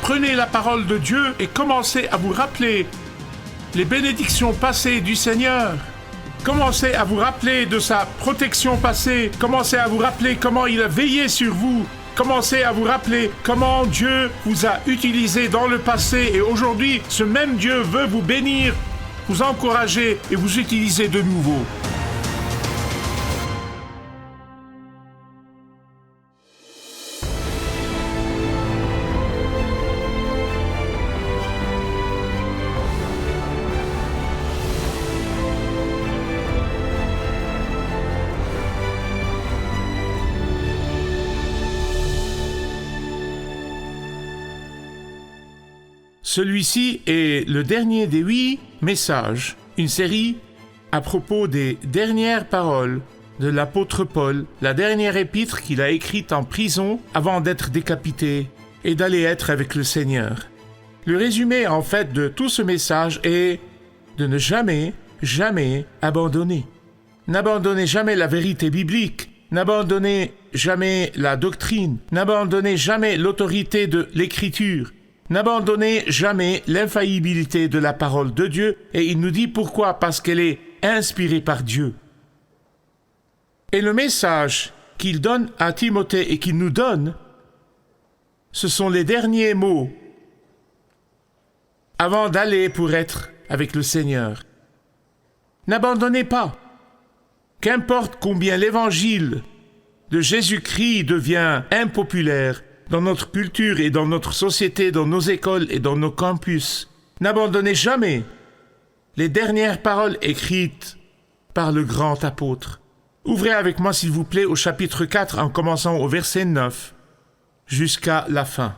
Prenez la parole de Dieu et commencez à vous rappeler les bénédictions passées du Seigneur. Commencez à vous rappeler de sa protection passée. Commencez à vous rappeler comment il a veillé sur vous. Commencez à vous rappeler comment Dieu vous a utilisé dans le passé. Et aujourd'hui, ce même Dieu veut vous bénir, vous encourager et vous utiliser de nouveau. Celui-ci est le dernier des 8 messages, une série à propos des dernières paroles de l'apôtre Paul, la dernière épître qu'il a écrite en prison avant d'être décapité et d'aller être avec le Seigneur. Le résumé en fait de tout ce message est de ne jamais abandonner. N'abandonnez jamais la vérité biblique, n'abandonnez jamais la doctrine, n'abandonnez jamais l'autorité de l'Écriture. N'abandonnez jamais l'infaillibilité de la parole de Dieu, et il nous dit pourquoi, parce qu'elle est inspirée par Dieu. Et le message qu'il donne à Timothée et qu'il nous donne, ce sont les derniers mots avant d'aller pour être avec le Seigneur. N'abandonnez pas. Qu'importe combien l'évangile de Jésus-Christ devient impopulaire, dans notre culture et dans notre société, dans nos écoles et dans nos campus. N'abandonnez jamais les dernières paroles écrites par le grand apôtre. Ouvrez avec moi, s'il vous plaît, au chapitre 4, en commençant au verset 9, jusqu'à la fin.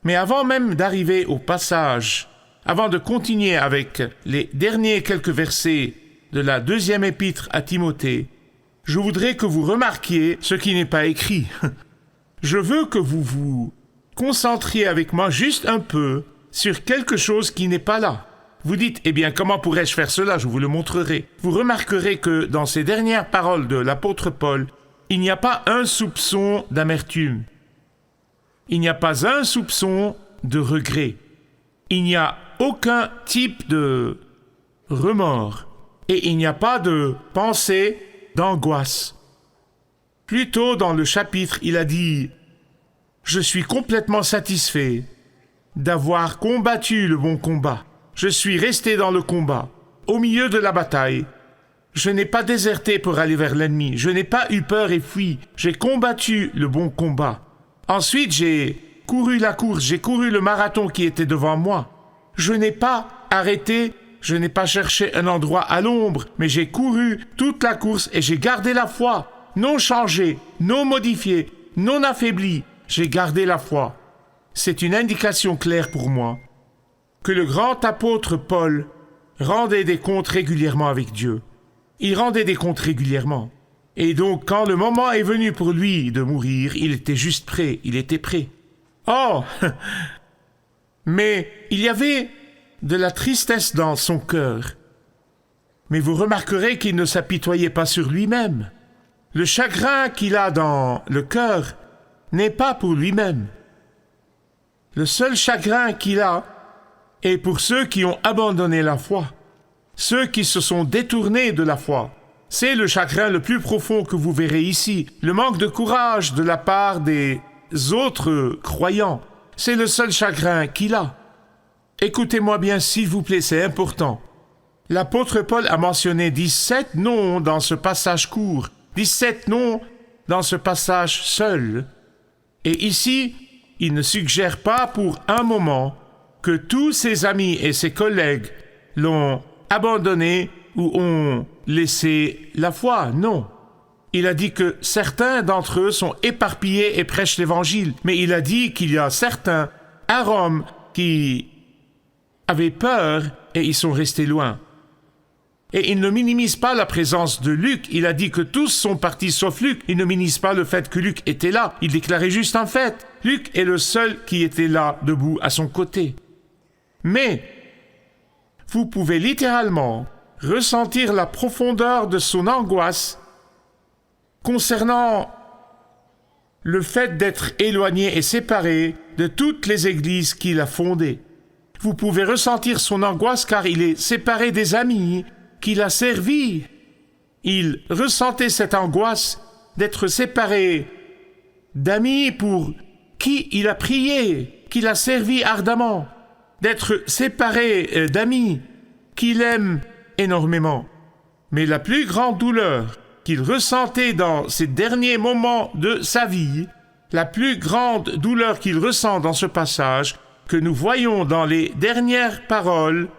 Mais avant même d'arriver au passage, avant de continuer avec les derniers quelques versets de la deuxième épître à Timothée, je voudrais que vous remarquiez ce qui n'est pas écrit. Je veux que vous vous concentriez avec moi juste un peu sur quelque chose qui n'est pas là. Vous dites, eh bien, comment pourrais-je faire cela? Je vous le montrerai. Vous remarquerez que dans ces dernières paroles de l'apôtre Paul, il n'y a pas un soupçon d'amertume. Il n'y a pas un soupçon de regret. Il n'y a aucun type de remords. Et il n'y a pas de pensée d'angoisse. Plus tôt dans le chapitre, il a dit « Je suis complètement satisfait d'avoir combattu le bon combat. Je suis resté dans le combat, au milieu de la bataille. Je n'ai pas déserté pour aller vers l'ennemi. Je n'ai pas eu peur et fui. J'ai combattu le bon combat. Ensuite, j'ai couru la course. J'ai couru le marathon qui était devant moi. Je n'ai pas arrêté. Je n'ai pas cherché un endroit à l'ombre, mais j'ai couru toute la course et j'ai gardé la foi. Non changé, non modifié, non affaibli, j'ai gardé la foi. C'est une indication claire pour moi que le grand apôtre Paul rendait des comptes régulièrement avec Dieu. Il rendait des comptes régulièrement. Et donc, quand le moment est venu pour lui de mourir, il était juste prêt, il était prêt. Oh! Mais il y avait de la tristesse dans son cœur. Mais vous remarquerez qu'il ne s'apitoyait pas sur lui-même. Le chagrin qu'il a dans le cœur n'est pas pour lui-même. Le seul chagrin qu'il a est pour ceux qui ont abandonné la foi, ceux qui se sont détournés de la foi. C'est le chagrin le plus profond que vous verrez ici, le manque de courage de la part des autres croyants. C'est le seul chagrin qu'il a. Écoutez-moi bien, s'il vous plaît, c'est important. L'apôtre Paul a mentionné 17 noms dans ce passage court. 17 noms dans ce passage seul. Et ici, il ne suggère pas pour un moment que tous ses amis et ses collègues l'ont abandonné ou ont laissé la foi. Non. Il a dit que certains d'entre eux sont éparpillés et prêchent l'Évangile. Mais il a dit qu'il y a certains à Rome qui avaient peur et ils sont restés loin. Et il ne minimise pas la présence de Luc. Il a dit que tous sont partis sauf Luc. Il ne minimise pas le fait que Luc était là. Il déclarait juste un fait. Luc est le seul qui était là, debout, à son côté. Mais vous pouvez littéralement ressentir la profondeur de son angoisse concernant le fait d'être éloigné et séparé de toutes les églises qu'il a fondées. Vous pouvez ressentir son angoisse car il est séparé des amis qu'il a servis. Il ressentait cette angoisse d'être séparé d'amis pour qui il a prié, qu'il a servi ardemment, d'être séparé d'amis qu'il aime énormément. Mais la plus grande douleur qu'il ressentait dans ces derniers moments de sa vie, la plus grande douleur qu'il ressent dans ce passage, que nous voyons dans les dernières paroles,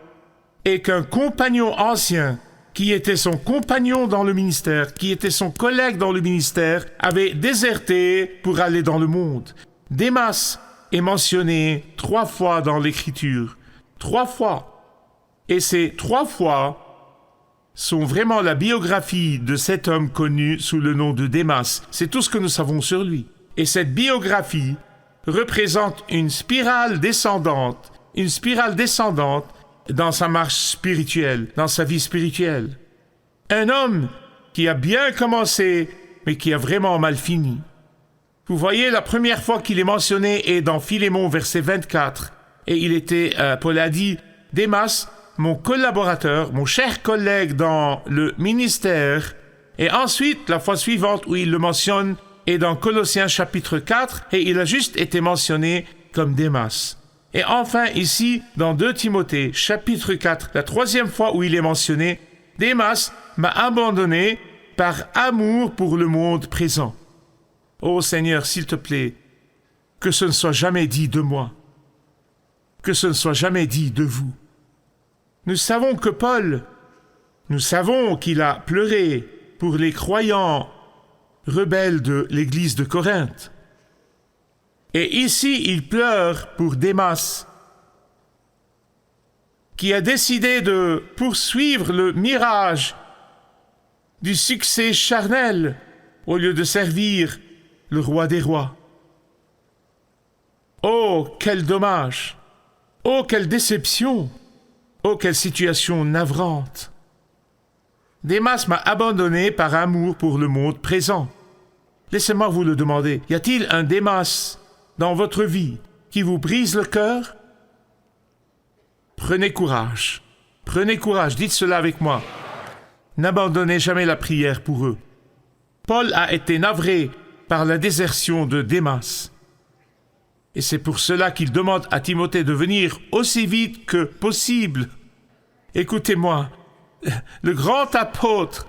est qu'un compagnon ancien, qui était son compagnon dans le ministère, qui était son collègue dans le ministère, avait déserté pour aller dans le monde. Démas est mentionné 3 fois dans l'Écriture. 3 fois. Et ces 3 fois sont vraiment la biographie de cet homme connu sous le nom de Démas. C'est tout ce que nous savons sur lui. Et cette biographie représente une spirale descendante dans sa marche spirituelle, dans sa vie spirituelle. Un homme qui a bien commencé, mais qui a vraiment mal fini. Vous voyez, la première fois qu'il est mentionné est dans Philémon, verset 24. Et Paul a dit, Démas, mon collaborateur, mon cher collègue dans le ministère. Et ensuite, la fois suivante où il le mentionne est dans Colossiens chapitre 4, et il a juste été mentionné comme Démas. Et enfin, ici, dans 2 Timothée chapitre 4, la 3e fois où il est mentionné, Démas m'a abandonné par amour pour le monde présent. Ô Seigneur, s'il te plaît, que ce ne soit jamais dit de moi, que ce ne soit jamais dit de vous. Nous savons que nous savons qu'il a pleuré pour les croyants rebelles de l'église de Corinthe. Et ici, il pleure pour Démas, qui a décidé de poursuivre le mirage du succès charnel au lieu de servir le roi des rois. Oh, quel dommage! Oh, quelle déception! Oh, quelle situation navrante! Démas m'a abandonné par amour pour le monde présent. Laissez-moi vous le demander. Y a-t-il un Démas dans votre vie qui vous brise le cœur? Prenez courage. Prenez courage. Dites cela avec moi. N'abandonnez jamais la prière pour eux. Paul a été navré par la désertion de Démas. Et c'est pour cela qu'il demande à Timothée de venir aussi vite que possible. Écoutez-moi, le grand apôtre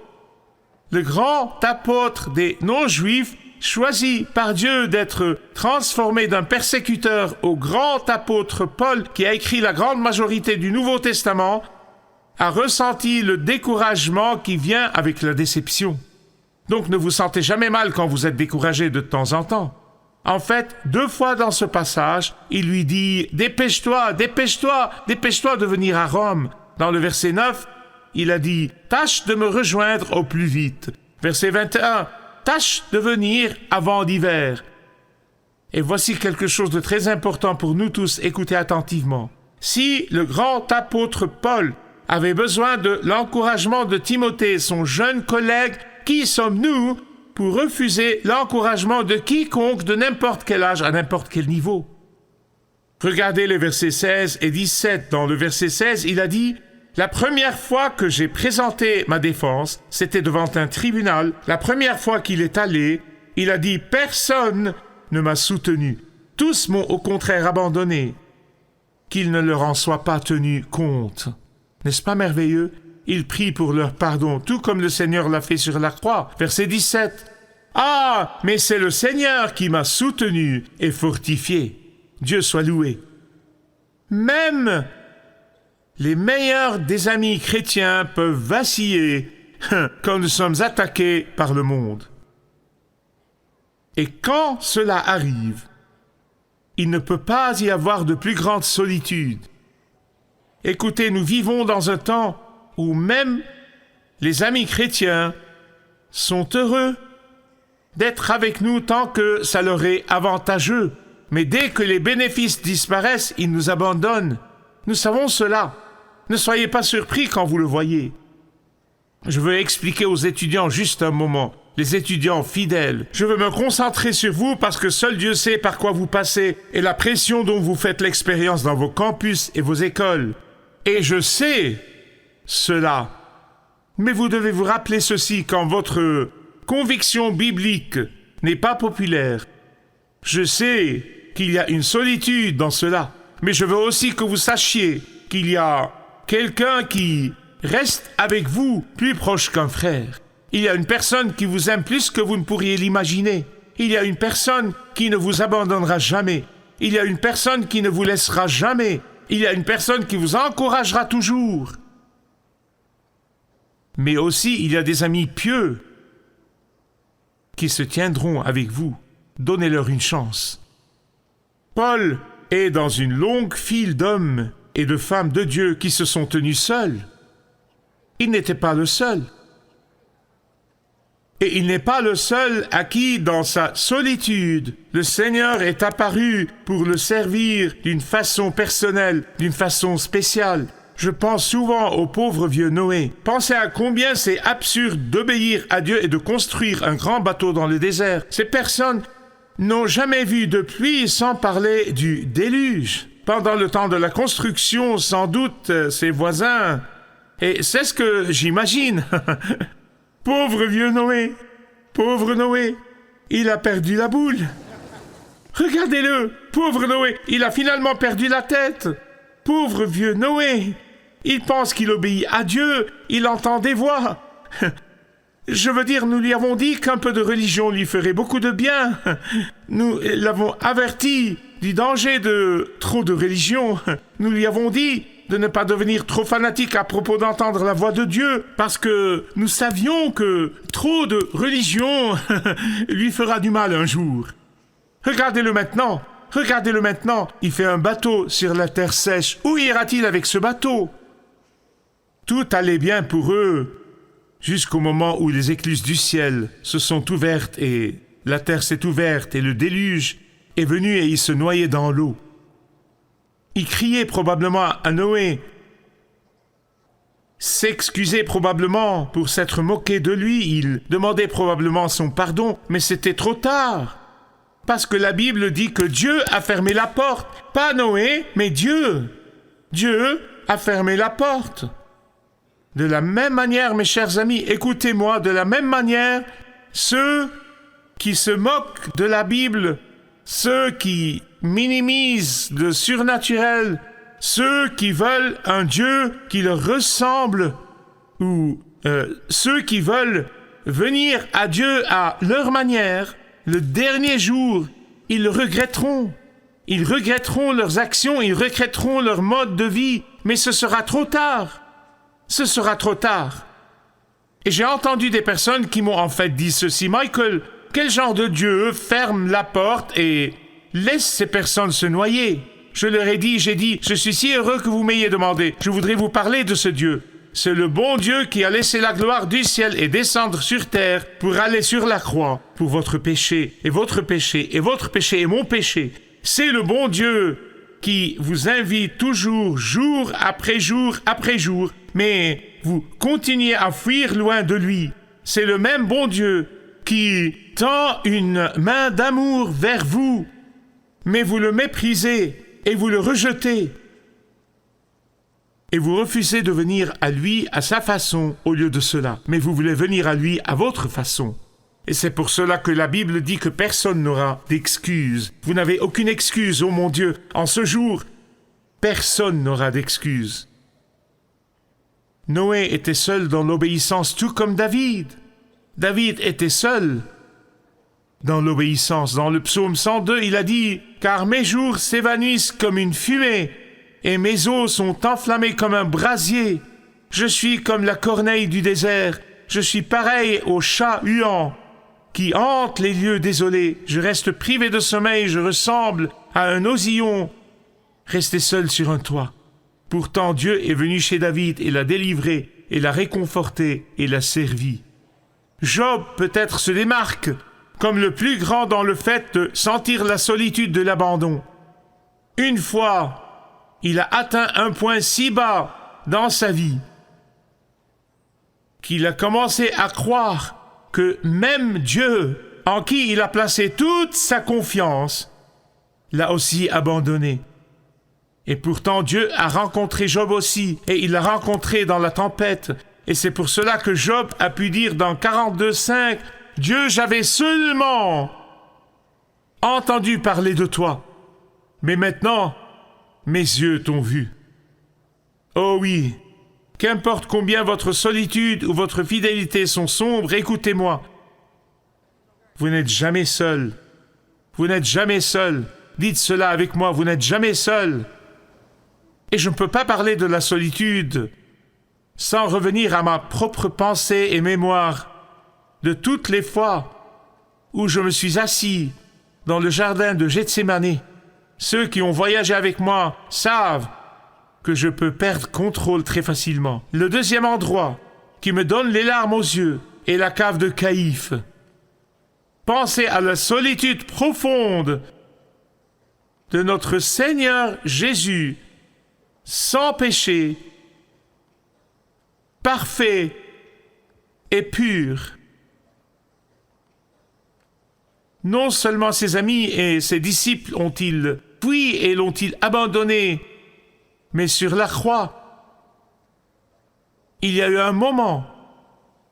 des non-juifs, choisi par Dieu d'être transformé d'un persécuteur au grand apôtre Paul, qui a écrit la grande majorité du Nouveau Testament, a ressenti le découragement qui vient avec la déception. Donc ne vous sentez jamais mal quand vous êtes découragé de temps en temps. En fait, 2 fois dans ce passage, il lui dit « Dépêche-toi, dépêche-toi, dépêche-toi de venir à Rome ». Dans le verset 9, il a dit « Tâche de me rejoindre au plus vite ». Verset 21, « Tâche de venir avant l'hiver ». Et voici quelque chose de très important pour nous tous, écoutez attentivement. Si le grand apôtre Paul avait besoin de l'encouragement de Timothée, son jeune collègue, qui sommes-nous pour refuser l'encouragement de quiconque de n'importe quel âge, à n'importe quel niveau? Regardez les versets 16 et 17. Dans le verset 16, il a dit « La première fois que j'ai présenté ma défense, c'était devant un tribunal. La première fois qu'il est allé, il a dit « Personne ne m'a soutenu. Tous m'ont au contraire abandonné. Qu'il ne leur en soit pas tenu compte. » N'est-ce pas merveilleux? Il prie pour leur pardon, tout comme le Seigneur l'a fait sur la croix. Verset 17. « Ah, mais c'est le Seigneur qui m'a soutenu et fortifié. Dieu soit loué. » Même les meilleurs des amis chrétiens peuvent vaciller quand nous sommes attaqués par le monde. Et quand cela arrive, il ne peut pas y avoir de plus grande solitude. Écoutez, nous vivons dans un temps où même les amis chrétiens sont heureux d'être avec nous tant que ça leur est avantageux. Mais dès que les bénéfices disparaissent, ils nous abandonnent. Nous savons cela. Ne soyez pas surpris quand vous le voyez. Je veux expliquer aux étudiants juste un moment. les étudiants fidèles. Je veux me concentrer sur vous parce que seul Dieu sait par quoi vous passez et la pression dont vous faites l'expérience dans vos campus et vos écoles. Et je sais cela. Mais vous devez vous rappeler ceci quand votre conviction biblique n'est pas populaire. Je sais qu'il y a une solitude dans cela, mais je veux aussi que vous sachiez qu'il y a quelqu'un qui reste avec vous plus proche qu'un frère. Il y a une personne qui vous aime plus que vous ne pourriez l'imaginer. Il y a une personne qui ne vous abandonnera jamais. Il y a une personne qui ne vous laissera jamais. Il y a une personne qui vous encouragera toujours. Mais aussi, il y a des amis pieux qui se tiendront avec vous. Donnez-leur une chance. Paul est dans une longue file d'hommes et de femmes de Dieu qui se sont tenus seuls. Il n'était pas le seul. Et il n'est pas le seul à qui, dans sa solitude, le Seigneur est apparu pour le servir d'une façon personnelle, d'une façon spéciale. Je pense souvent au pauvre vieux Noé. Pensez à combien c'est absurde d'obéir à Dieu et de construire un grand bateau dans le désert. Ces personnes n'ont jamais vu de pluie sans parler du déluge. Pendant le temps de la construction, sans doute, ses voisins... Et c'est ce que j'imagine. Pauvre vieux Noé, pauvre Noé, il a perdu la boule. Regardez-le, pauvre Noé, il a finalement perdu la tête. Pauvre vieux Noé, il pense qu'il obéit à Dieu, il entend des voix. Je veux dire, nous lui avons dit qu'un peu de religion lui ferait beaucoup de bien. Nous l'avons averti du danger de trop de religion. Nous lui avons dit de ne pas devenir trop fanatique à propos d'entendre la voix de Dieu, parce que nous savions que trop de religion lui fera du mal un jour. Regardez-le maintenant, il fait un bateau sur la terre sèche. Où ira-t-il avec ce bateau? Tout allait bien pour eux, jusqu'au moment où les écluses du ciel se sont ouvertes et la terre s'est ouverte et le déluge est venu et il se noyait dans l'eau. Il criait probablement à Noé, s'excusait probablement pour s'être moqué de lui, il demandait probablement son pardon, mais c'était trop tard. Parce que la Bible dit que Dieu a fermé la porte. Pas Noé, mais Dieu. Dieu a fermé la porte. De la même manière, mes chers amis, écoutez-moi, de la même manière, ceux qui se moquent de la Bible, ceux qui minimisent le surnaturel, ceux qui veulent un Dieu qui leur ressemble, ou ceux qui veulent venir à Dieu à leur manière, le dernier jour, ils le regretteront. Ils regretteront leurs actions, ils regretteront leur mode de vie, mais ce sera trop tard. Ce sera trop tard. Et j'ai entendu des personnes qui m'ont en fait dit ceci: Michael, quel genre de Dieu ferme la porte et laisse ces personnes se noyer? Je leur ai dit, je suis si heureux que vous m'ayez demandé. Je voudrais vous parler de ce Dieu. C'est le bon Dieu qui a laissé la gloire du ciel et descendre sur terre pour aller sur la croix pour votre péché, et votre péché, et votre péché, et mon péché. C'est le bon Dieu qui vous invite toujours, jour après jour après jour, mais vous continuez à fuir loin de lui. C'est le même bon Dieu qui tend une main d'amour vers vous, mais vous le méprisez et vous le rejetez. Et vous refusez de venir à lui à sa façon au lieu de cela. Mais vous voulez venir à lui à votre façon. Et c'est pour cela que la Bible dit que personne n'aura d'excuse. Vous n'avez aucune excuse, ô mon Dieu. En ce jour, personne n'aura d'excuse. Noé était seul dans l'obéissance, tout comme David. David était seul dans l'obéissance. Dans le psaume 102, il a dit « Car mes jours s'évanouissent comme une fumée, et mes os sont enflammés comme un brasier. Je suis comme la corneille du désert. Je suis pareil au chat huant qui hante les lieux désolés. Je reste privé de sommeil. Je ressemble à un oisillon resté seul sur un toit. Pourtant Dieu est venu chez David et l'a délivré, et l'a réconforté et l'a servi. Job peut-être se démarque comme le plus grand dans le fait de sentir la solitude de l'abandon. Une fois, il a atteint un point si bas dans sa vie qu'il a commencé à croire que même Dieu, en qui il a placé toute sa confiance, l'a aussi abandonné. Et pourtant Dieu a rencontré Job aussi, et il l'a rencontré dans la tempête. Et c'est pour cela que Job a pu dire dans 42:5, « Dieu, j'avais seulement entendu parler de toi, mais maintenant, mes yeux t'ont vu. » Oh oui, qu'importe combien votre solitude ou votre fidélité sont sombres, écoutez-moi. Vous n'êtes jamais seul. Vous n'êtes jamais seul. Dites cela avec moi, vous n'êtes jamais seul. Et je ne peux pas parler de la solitude sans revenir à ma propre pensée et mémoire de toutes les fois où je me suis assis dans le jardin de Gethsémani. Ceux qui ont voyagé avec moi savent que je peux perdre contrôle très facilement. Le deuxième endroit qui me donne les larmes aux yeux est la cave de Caïphe. Pensez à la solitude profonde de notre Seigneur Jésus, sans péché, parfait et pur. Non seulement ses amis et ses disciples ont-ils fui et l'ont-ils abandonné, mais sur la croix, il y a eu un moment.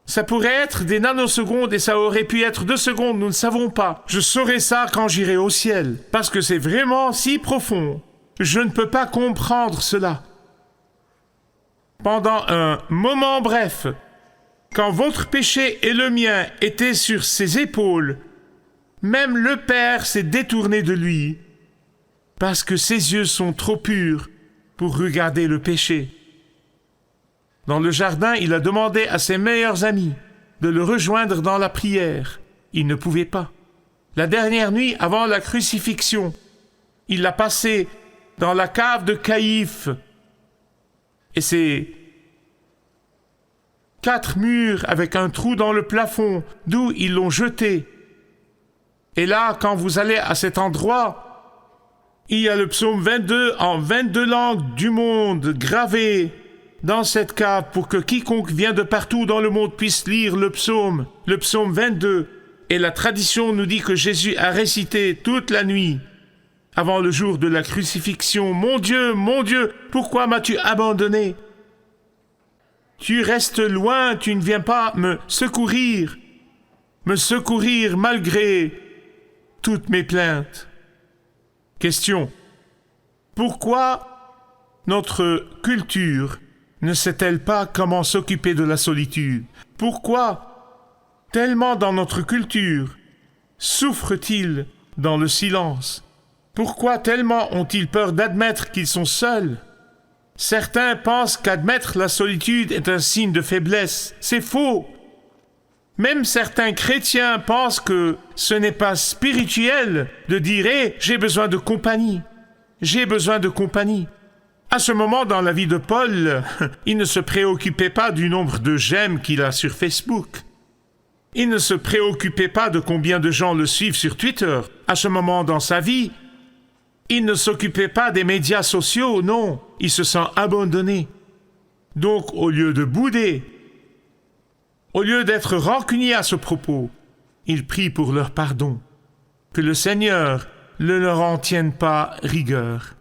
Ça pourrait être des nanosecondes et ça aurait pu être 2 secondes, nous ne savons pas. Je saurai ça quand j'irai au ciel, parce que c'est vraiment si profond. Je ne peux pas comprendre cela. Pendant un moment bref, quand votre péché et le mien étaient sur ses épaules, même le Père s'est détourné de lui, parce que ses yeux sont trop purs pour regarder le péché. Dans le jardin, il a demandé à ses meilleurs amis de le rejoindre dans la prière. Il ne pouvait pas. La dernière nuit, avant la crucifixion, il l'a passé dans la cave de Caïphe. Et c'est 4 murs avec un trou dans le plafond, d'où ils l'ont jeté. Et là, quand vous allez à cet endroit, il y a le psaume 22 en 22 langues du monde gravé dans cette cave pour que quiconque vient de partout dans le monde puisse lire le psaume 22. Et la tradition nous dit que Jésus a récité toute la nuit avant le jour de la crucifixion. Mon Dieu, pourquoi m'as-tu abandonné? Tu restes loin, tu ne viens pas me secourir malgré toutes mes plaintes. Question. Pourquoi notre culture ne sait-elle pas comment s'occuper de la solitude? Pourquoi, tellement dans notre culture, souffrent-ils dans le silence? Pourquoi tellement ont-ils peur d'admettre qu'ils sont seuls? Certains pensent qu'admettre la solitude est un signe de faiblesse. C'est faux. Même certains chrétiens pensent que ce n'est pas spirituel de dire « Hey, j'ai besoin de compagnie. J'ai besoin de compagnie. » À ce moment dans la vie de Paul, il ne se préoccupait pas du nombre de j'aime qu'il a sur Facebook. Il ne se préoccupait pas de combien de gens le suivent sur Twitter. À ce moment dans sa vie, il ne s'occupait pas des médias sociaux, non. Il se sent abandonné. Donc, au lieu de bouder, au lieu d'être rancunier à ce propos, il prie pour leur pardon. Que le Seigneur ne leur en tienne pas rigueur.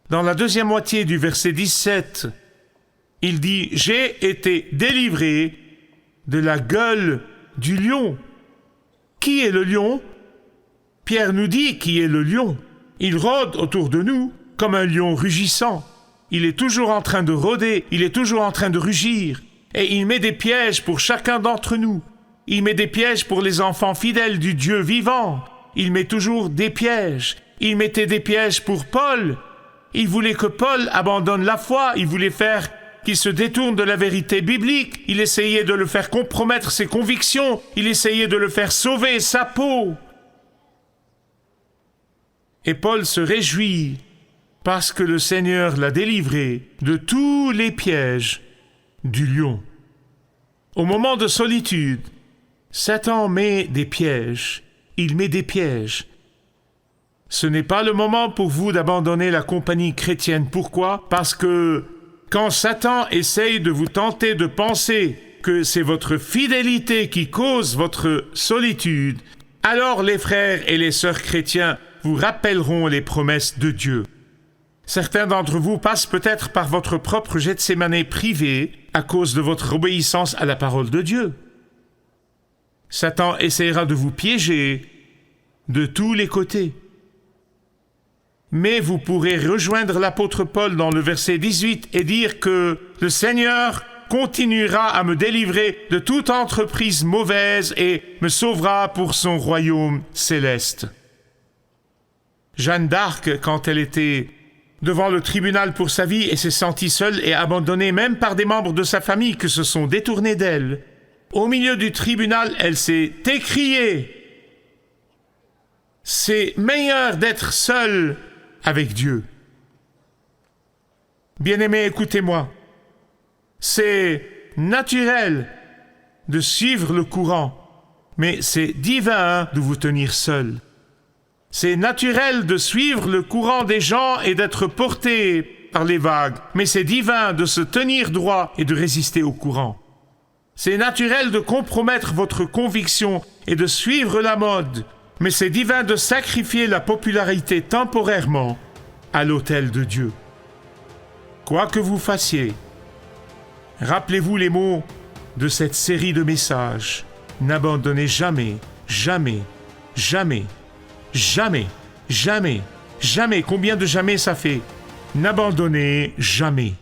Dans la deuxième moitié du verset 17, il dit « J'ai été délivré de la gueule du lion. » Qui est le lion? Pierre nous dit qui est le lion. Il rôde autour de nous comme un lion rugissant. Il est toujours en train de rôder, il est toujours en train de rugir. Et il met des pièges pour chacun d'entre nous. Il met des pièges pour les enfants fidèles du Dieu vivant. Il met toujours des pièges. Il mettait des pièges pour Paul. Il voulait que Paul abandonne la foi. Il voulait faire qu'il se détourne de la vérité biblique. Il essayait de le faire compromettre ses convictions. Il essayait de le faire sauver sa peau. Et Paul se réjouit parce que le Seigneur l'a délivré de tous les pièges du lion. Au moment de solitude, Satan met des pièges. Il met des pièges. Ce n'est pas le moment pour vous d'abandonner la compagnie chrétienne. Pourquoi? Parce que quand Satan essaye de vous tenter de penser que c'est votre fidélité qui cause votre solitude, alors les frères et les sœurs chrétiens vous rappelleront les promesses de Dieu. Certains d'entre vous passent peut-être par votre propre Gethsémanée privé à cause de votre obéissance à la parole de Dieu. Satan essaiera de vous piéger de tous les côtés. Mais vous pourrez rejoindre l'apôtre Paul dans le verset 18 et dire que le Seigneur continuera à me délivrer de toute entreprise mauvaise et me sauvera pour son royaume céleste. Jeanne d'Arc, quand elle était devant le tribunal pour sa vie et s'est sentie seule et abandonnée même par des membres de sa famille qui se sont détournés d'elle, au milieu du tribunal, elle s'est écriée: « C'est meilleur d'être seule avec Dieu. » Bien-aimés, écoutez-moi. C'est naturel de suivre le courant, mais c'est divin de vous tenir seul. C'est naturel de suivre le courant des gens et d'être porté par les vagues, mais c'est divin de se tenir droit et de résister au courant. C'est naturel de compromettre votre conviction et de suivre la mode, mais c'est divin de sacrifier la popularité temporairement à l'autel de Dieu. Quoi que vous fassiez, rappelez-vous les mots de cette série de messages. N'abandonnez jamais, jamais, jamais, jamais, jamais, jamais. Combien de jamais ça fait? N'abandonnez jamais.